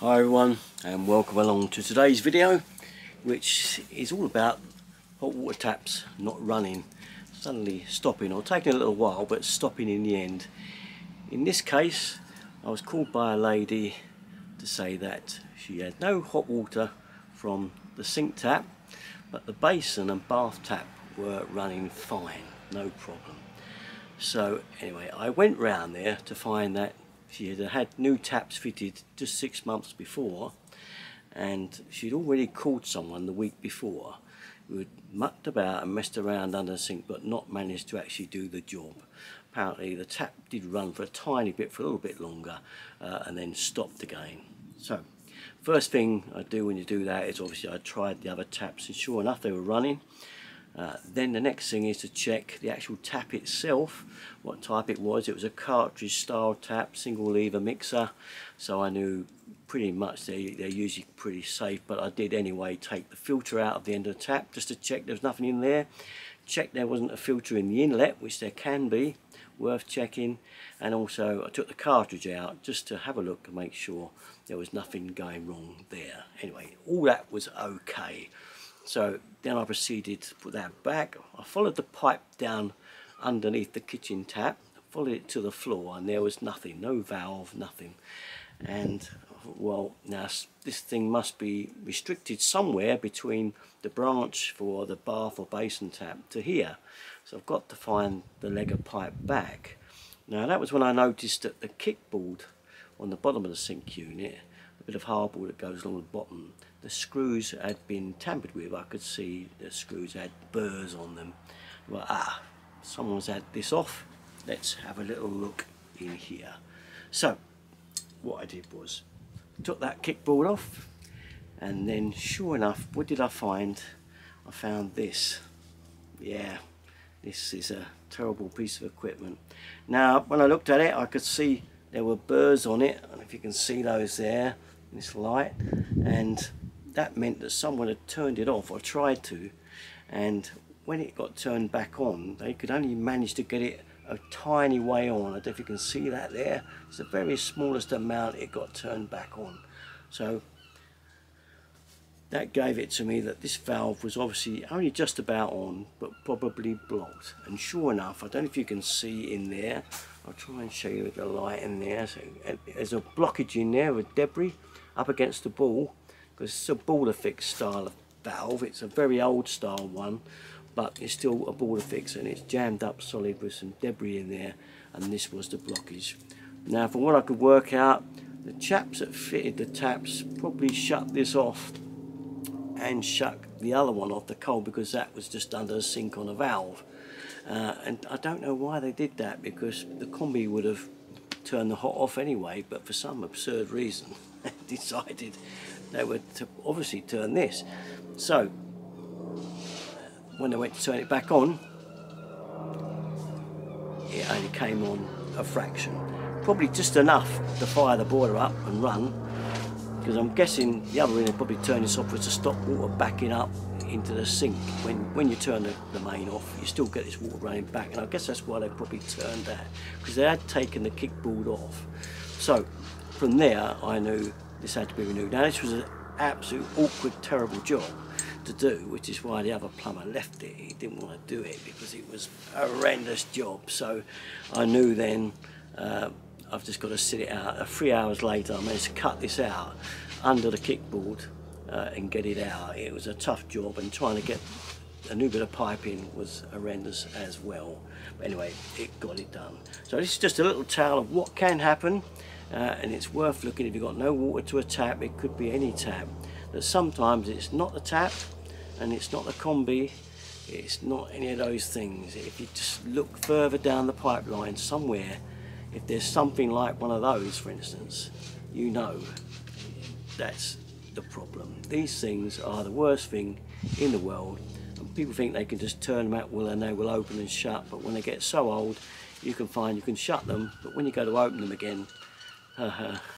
Hi everyone, and welcome along to today's video, which is all about hot water taps not running, suddenly stopping, or taking a little while but stopping in the end. In this case I was called by a lady to say that she had no hot water from the sink tap, but the basin and bath tap were running fine, no problem. So anyway, I went round there to find that she had new taps fitted just 6 months before, and she'd already called someone the week before who had mucked about and messed around under the sink but not managed to actually do the job. Apparently the tap did run for a tiny bit, for a little bit longer, and then stopped again. So first thing I do when you do that is obviously I tried the other taps, and sure enough they were running. Then the next thing is to check the actual tap itself, what type it was. It was a cartridge style tap, single lever mixer, so I knew pretty much they're usually pretty safe, but I did anyway take the filter out of the end of the tap just to check there was nothing in there. Check there wasn't a filter in the inlet, which there can be, worth checking. And also I took the cartridge out just to have a look and make sure there was nothing going wrong there. Anyway, all that was okay. So then I proceeded to put that back. I followed the pipe down underneath the kitchen tap, followed it to the floor, and there was nothing, no valve, nothing. And well, now this thing must be restricted somewhere between the branch for the bath or basin tap to here. So I've got to find the leg of pipe back. Now that was when I noticed that the kickboard on the bottom of the sink unit, a bit of hardboard that goes along the bottom, the screws had been tampered with. I could see the screws had burrs on them. Well, someone's had this off. Let's have a little look in here. So what I did was took that kickboard off, and then sure enough, what did I find? I found this. Yeah, this is a terrible piece of equipment. Now when I looked at it, I could see there were burrs on it. I don't know if you can see those there in this light, and that meant that someone had turned it off, or tried to, and when it got turned back on, they could only manage to get it a tiny way on. I don't know if you can see that there. It's the very smallest amount it got turned back on. So that gave it to me that this valve was obviously only just about on, but probably blocked. And sure enough, I don't know if you can see in there, I'll try and show you with the light in there. So there's a blockage in there with debris up against the ball, because it's a border fix style of valve. It's a very old style one, but it's still a border fix, and it's jammed up solid with some debris in there, and this was the blockage. Now from what I could work out, the chaps that fitted the taps probably shut this off and shut the other one off, the cold, because that was just under the sink on a valve. And I don't know why they did that, because the Combi would have turned the hot off anyway, but for some absurd reason they decided they were to obviously turn this. So when they went to turn it back on, it only came on a fraction, probably just enough to fire the boiler up and run, because I'm guessing the other end probably turned this off was to stop water backing up into the sink. When you turn the main off, you still get this water running back, and I guess that's why they probably turned that, because they had taken the kickboard off. So from there I knew this had to be renewed. Now this was an absolute awkward, terrible job to do, which is why the other plumber left it. He didn't want to do it because it was a horrendous job. So I knew then I've just got to sit it out. 3 hours later I managed to cut this out under the kickboard and get it out. It was a tough job, and trying to get a new bit of pipe in was horrendous as well. But anyway, it got it done. So this is just a little tale of what can happen, and it's worth looking. If you've got no water to a tap, it could be any tap. That sometimes it's not the tap, and it's not the Combi, it's not any of those things. If you just look further down the pipeline somewhere, if there's something like one of those, for instance, you know that's the problem. These things are the worst thing in the world, and people think they can just turn them at will and they will open and shut, but when they get so old, you can find you can shut them, but when you go to open them again,